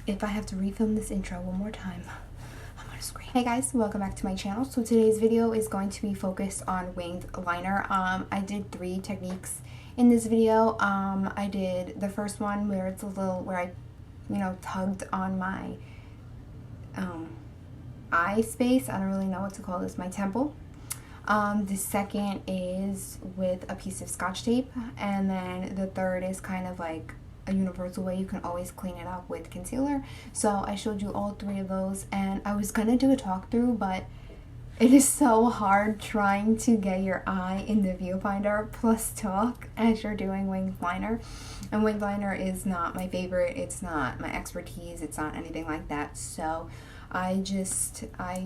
if I have to refilm this intro one more time, I'm gonna scream. Hey guys, welcome back to my channel. So today's video is going to be focused on winged liner. I did 3 techniques in this video. I did the first one where it's a little, where I, tugged on my eye space. I don't really know what to call this, my temple. The second is with a piece of scotch tape, and then the third is kind of like a universal way you can always clean it up with concealer. So I showed you all 3 of those, and I was gonna do a talk through, but it is so hard trying to get your eye in the viewfinder plus talk as you're doing winged liner. And winged liner is not my favorite, it's not my expertise, it's not anything like that. So I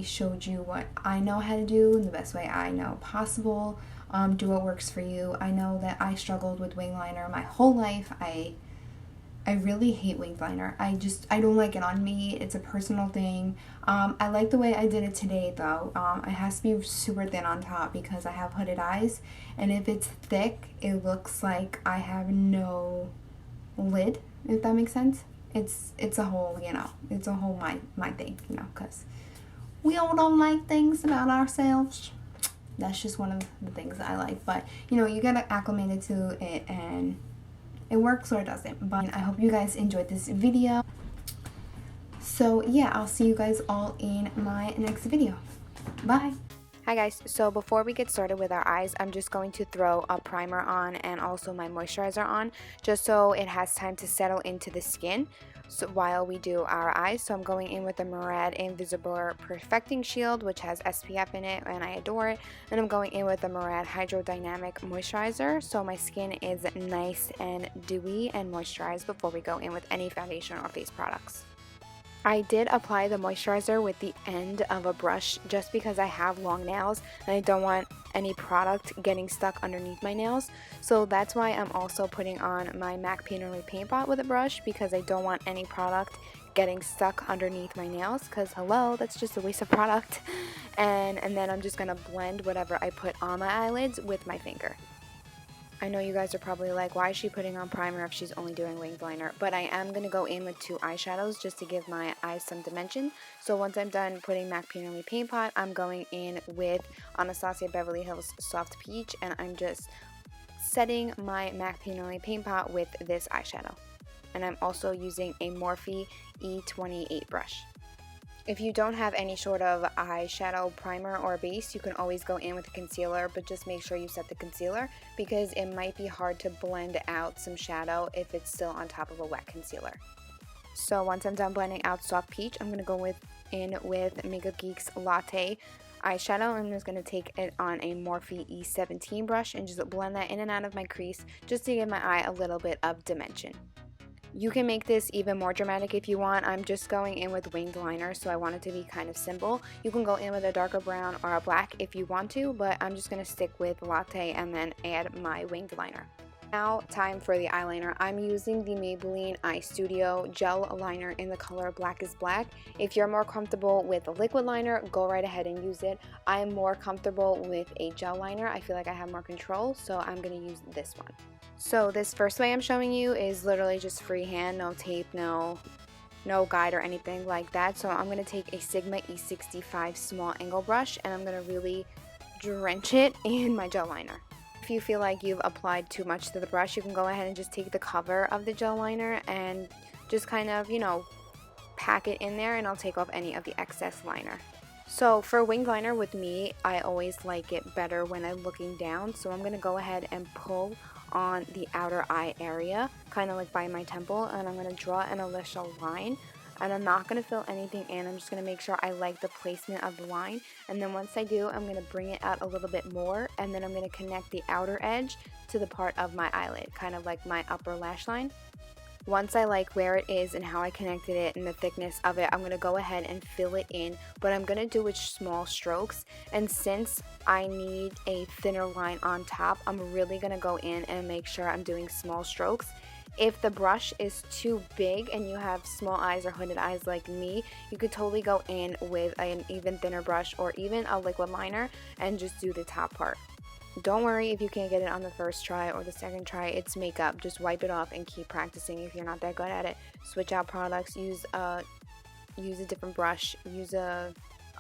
showed you what I know how to do in the best way I know possible. Do what works for you. I know that I struggled with winged liner my whole life. I really hate winged liner. I don't like it on me. It's a personal thing. I like the way I did it today though. It has to be super thin on top because I have hooded eyes, and if it's thick, it looks like I have no lid, if that makes sense. It's a whole, it's a whole my thing, because we all don't like things about ourselves. That's just one of the things I like, but you get acclimated to it and it works or it doesn't. But I hope you guys enjoyed this video. So yeah, I'll see you guys all in my next video. Bye. Hi guys, so before we get started with our eyes, I'm just going to throw a primer on and also my moisturizer on, just so it has time to settle into the skin while we do our eyes. So I'm going in with the Murad Invisible Perfecting Shield, which has SPF in it, and I adore it. And I'm going in with the Murad Hydrodynamic Moisturizer, so my skin is nice and dewy and moisturized before we go in with any foundation or face products. I did apply the moisturizer with the end of a brush just because I have long nails and I don't want any product getting stuck underneath my nails. So that's why I'm also putting on my MAC Painterly Paint Pot with a brush, because I don't want any product getting stuck underneath my nails, because hello, that's just a waste of product. And then I'm just going to blend whatever I put on my eyelids with my finger. I know you guys are probably like, why is she putting on primer if she's only doing winged liner? But I am going to go in with 2 eyeshadows just to give my eyes some dimension. So once I'm done putting MAC Painterly Paint Pot, I'm going in with Anastasia Beverly Hills Soft Peach, and I'm just setting my MAC Painterly Paint Pot with this eyeshadow. And I'm also using a Morphe E28 brush. If you don't have any sort of eyeshadow primer or base, you can always go in with a concealer, but just make sure you set the concealer because it might be hard to blend out some shadow if it's still on top of a wet concealer. So once I'm done blending out Soft Peach, I'm going to go in with Makeup Geek's Latte eyeshadow. I'm just going to take it on a Morphe E17 brush and just blend that in and out of my crease just to give my eye a little bit of dimension. You can make this even more dramatic if you want. I'm just going in with winged liner, so I want it to be kind of simple. You can go in with a darker brown or a black if you want to, but I'm just going to stick with latte and then add my winged liner. Now, time for the eyeliner. I'm using the Maybelline Eye Studio Gel Liner in the color Black is Black. If you're more comfortable with a liquid liner, go right ahead and use it. I'm more comfortable with a gel liner. I feel like I have more control, so I'm going to use this one. So this first way I'm showing you is literally just freehand, no tape, no guide or anything like that. So I'm going to take a Sigma E65 small angle brush and I'm going to really drench it in my gel liner. If you feel like you've applied too much to the brush, you can go ahead and just take the cover of the gel liner and just kind of, pack it in there, and I'll take off any of the excess liner. So for winged liner with me, I always like it better when I'm looking down. So I'm going to go ahead and pull on the outer eye area, kind of like by my temple, and I'm going to draw an initial line, and I'm not going to fill anything in. I'm just going to make sure I like the placement of the line, and then once I do, I'm going to bring it out a little bit more, and then I'm going to connect the outer edge to the part of my eyelid, kind of like my upper lash line. Once I like where it is and how I connected it and the thickness of it, I'm going to go ahead and fill it in, but I'm going to do it small strokes. And since I need a thinner line on top, I'm really going to go in and make sure I'm doing small strokes. If the brush is too big and you have small eyes or hooded eyes like me, you could totally go in with an even thinner brush or even a liquid liner and just do the top part. Don't worry if you can't get it on the first try or the second try. It's makeup. Just wipe it off and keep practicing if you're not that good at it. Switch out products. Use a different brush. Use a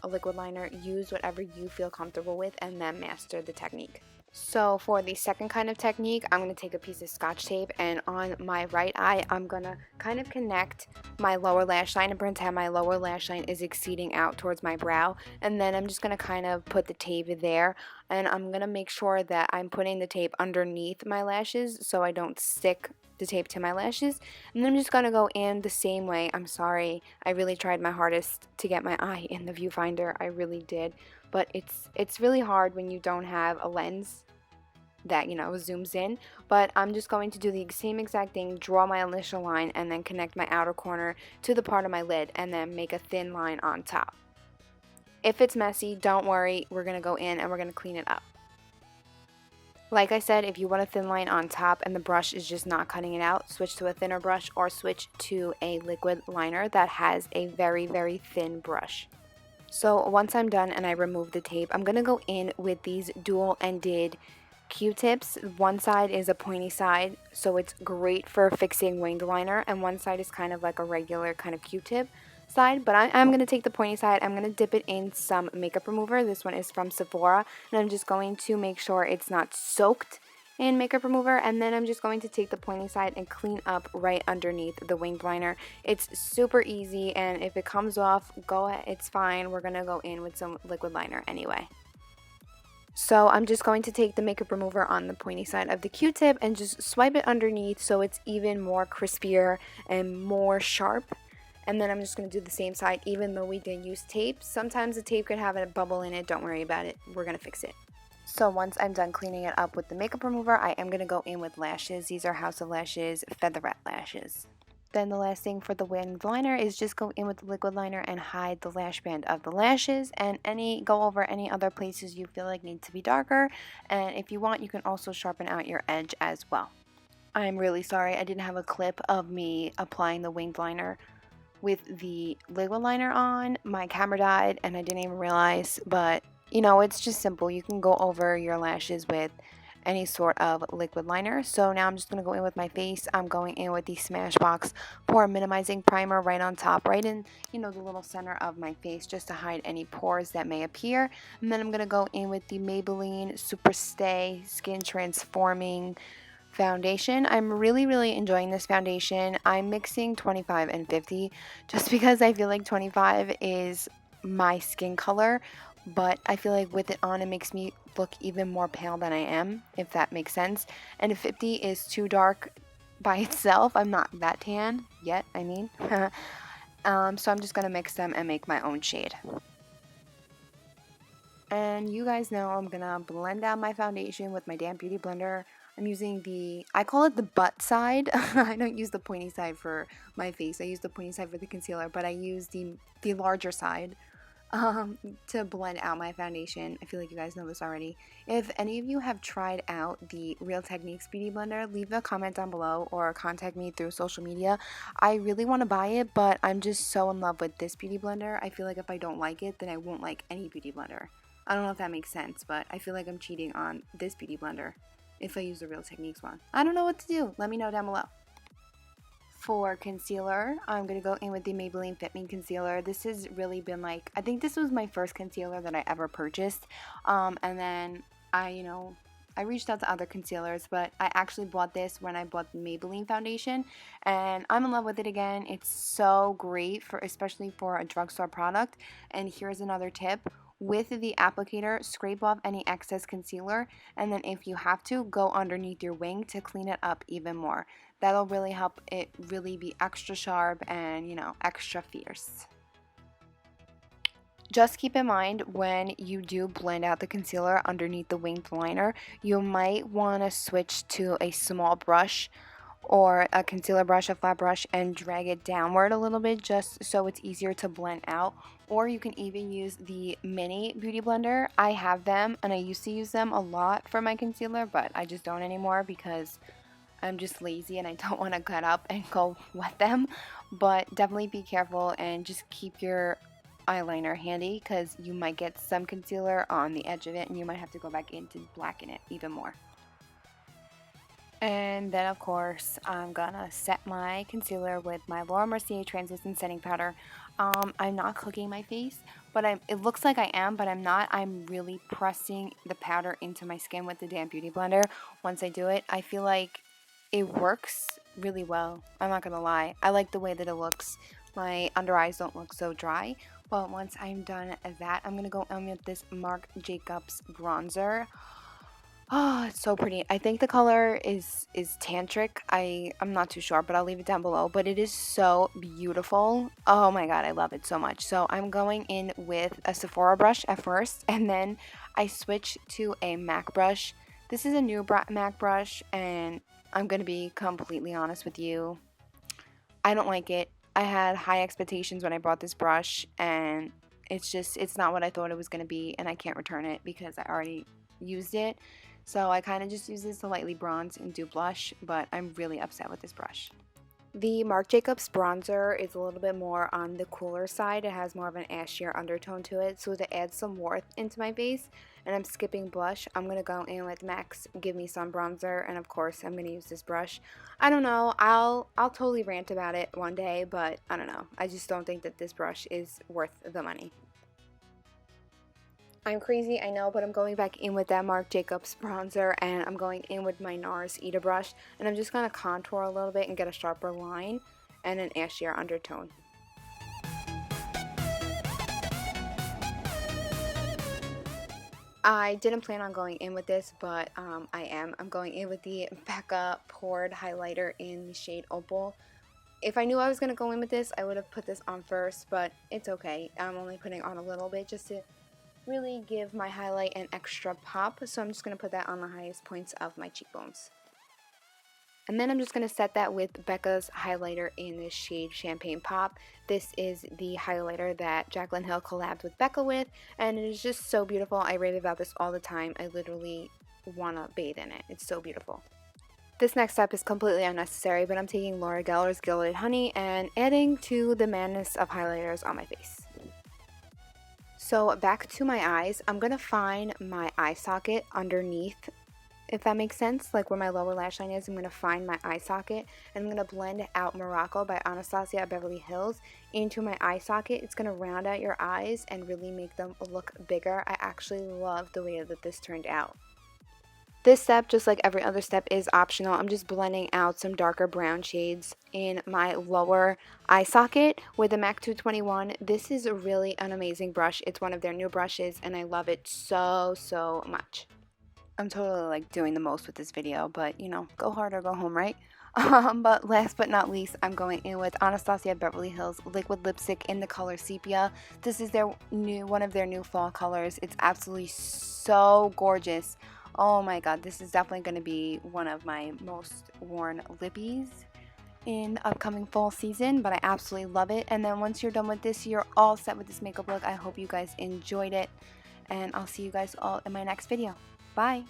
liquid liner. Use whatever you feel comfortable with, and then master the technique. So for the second kind of technique, I'm going to take a piece of scotch tape, and on my right eye, I'm going to kind of connect my lower lash line and pretend my lower lash line is exceeding out towards my brow. And then I'm just going to kind of put the tape there, and I'm going to make sure that I'm putting the tape underneath my lashes so I don't stick the tape to my lashes. And then I'm just going to go in the same way. I'm sorry, I really tried my hardest to get my eye in the viewfinder. I really did. But it's really hard when you don't have a lens that, you know, zooms in. But I'm just going to do the same exact thing, draw my initial line, and then connect my outer corner to the part of my lid, and then make a thin line on top. If it's messy, don't worry, we're going to go in and we're going to clean it up. Like I said, if you want a thin line on top and the brush is just not cutting it out, switch to a thinner brush or switch to a liquid liner that has a very, very thin brush. So once I'm done and I remove the tape, I'm going to go in with these dual-ended Q-tips. One side is a pointy side, so it's great for fixing winged liner, and one side is kind of like a regular kind of Q-tip side, but I'm going to take the pointy side. I'm going to dip it in some makeup remover. This one is from Sephora, and I'm just going to make sure it's not soaked in makeup remover, and then I'm just going to take the pointy side and clean up right underneath the winged liner. It's super easy, and if it comes off, go ahead, it's fine. We're going to go in with some liquid liner anyway. So I'm just going to take the makeup remover on the pointy side of the Q-tip and just swipe it underneath so it's even more crispier and more sharp. And then I'm just going to do the same side even though we did use tape. Sometimes the tape could have a bubble in it. Don't worry about it. We're going to fix it. So once I'm done cleaning it up with the makeup remover, I am going to go in with lashes. These are House of Lashes Featherette lashes. Then the last thing for the winged liner is just go in with the liquid liner and hide the lash band of the lashes, and go over any other places you feel like need to be darker. And if you want, you can also sharpen out your edge as well. I'm really sorry I didn't have a clip of me applying the winged liner with the liquid liner on. My camera died and I didn't even realize, but you know, it's just simple. You can go over your lashes with any sort of liquid liner. So now I'm just going to go in with my face. I'm going in with the Smashbox Pore Minimizing Primer right on top, right in, you know, the little center of my face, just to hide any pores that may appear. And then I'm going to go in with the Maybelline Super Stay Skin Transforming foundation. I'm really enjoying this foundation. I'm mixing 25 and 50 just because I feel like 25 is my skin color, but I feel like with it on, it makes me look even more pale than I am, if that makes sense. And if 50 is too dark by itself, I'm not that tan yet, I mean. So I'm just going to mix them and make my own shade. And you guys know I'm going to blend out my foundation with my damp beauty blender. I'm using I call it the butt side. I don't use the pointy side for my face. I use the pointy side for the concealer, but I use the larger side to blend out my foundation. I feel like you guys know this already. If any of you have tried out the Real Techniques Beauty Blender, leave a comment down below or contact me through social media. I really want to buy it, but I'm just so in love with this beauty blender. I feel like if I don't like it, then I won't like any beauty blender. I don't know if that makes sense, but I feel like I'm cheating on this beauty blender if I use the Real Techniques one. I don't know what to do. Let me know down below. For concealer, I'm going to go in with the Maybelline Fit Me Concealer. This has really been like, I think this was my first concealer that I ever purchased. And then I reached out to other concealers, but I actually bought this when I bought the Maybelline foundation, and I'm in love with it again. It's so great, especially for a drugstore product. And here's another tip. With the applicator, scrape off any excess concealer, and then if you have to, go underneath your wing to clean it up even more. That'll really help it really be extra sharp and, you know, extra fierce. Just keep in mind when you do blend out the concealer underneath the winged liner, you might want to switch to a small brush or a concealer brush, a flat brush, and drag it downward a little bit just so it's easier to blend out. Or you can even use the mini beauty blender. I have them and I used to use them a lot for my concealer, but I just don't anymore because I'm just lazy and I don't want to cut up and go wet them. But definitely be careful and just keep your eyeliner handy because you might get some concealer on the edge of it and you might have to go back in to blacken it even more. And then of course I'm gonna set my concealer with my Laura Mercier translucent setting powder. I'm not cooking my face, but it looks like I am, but I'm not. I'm really pressing the powder into my skin with the damn beauty blender. Once I do it, I feel like it works really well. I'm not gonna lie. I like the way that it looks. My under eyes don't look so dry. But once I'm done that, I'm gonna go in with this Marc Jacobs bronzer. Oh, it's so pretty. I think the color is tantric. I'm not too sure, but I'll leave it down below. But it is so beautiful. Oh my god, I love it so much. So I'm going in with a Sephora brush at first, and then I switch to a MAC brush. This is a new MAC brush, and I'm going to be completely honest with you. I don't like it. I had high expectations when I bought this brush, and it's not what I thought it was going to be, and I can't return it because I already used it. So I kind of just use this to lightly bronze and do blush, but I'm really upset with this brush. The Marc Jacobs bronzer is a little bit more on the cooler side. It has more of an ashier undertone to it, so to add some warmth into my face, and I'm skipping blush, I'm going to go in with MAC's Give Me Some bronzer, and of course I'm going to use this brush. I don't know, I'll totally rant about it one day, but I don't know. I just don't think that this brush is worth the money. I'm crazy, I know, but I'm going back in with that Marc Jacobs bronzer, and I'm going in with my NARS Ita brush, and I'm just going to contour a little bit and get a sharper line and an ashier undertone. I didn't plan on going in with this, but I'm going in with the Becca Poured Highlighter in the shade Opal. If I knew I was going to go in with this, I would have put this on first, but it's okay. I'm only putting on a little bit just to really give my highlight an extra pop, so I'm just going to put that on the highest points of my cheekbones. And then I'm just going to set that with Becca's highlighter in this shade Champagne Pop. This is the highlighter that Jaclyn Hill collabed with Becca with, and it is just so beautiful. I rave about this all the time. I literally want to bathe in it. It's so beautiful. This next step is completely unnecessary, but I'm taking Laura Geller's Gilded Honey and adding to the madness of highlighters on my face. So back to my eyes, I'm going to find my eye socket underneath, if that makes sense, like where my lower lash line is. I'm going to find my eye socket, and I'm going to blend out Morocco by Anastasia at Beverly Hills into my eye socket. It's going to round out your eyes and really make them look bigger. I actually love the way that this turned out. This step, just like every other step, is optional. I'm just blending out some darker brown shades in my lower eye socket with the MAC 221. This is really an amazing brush. It's one of their new brushes, and I love it so much. I'm totally like doing the most with this video, but you know, go hard or go home, right? But last but not least, I'm going in with Anastasia Beverly Hills liquid lipstick in the color Sepia. This is one of their new fall colors. It's absolutely so gorgeous. Oh my god, this is definitely going to be one of my most worn lippies in the upcoming fall season, but I absolutely love it. And then once you're done with this, you're all set with this makeup look. I hope you guys enjoyed it, and I'll see you guys all in my next video. Bye!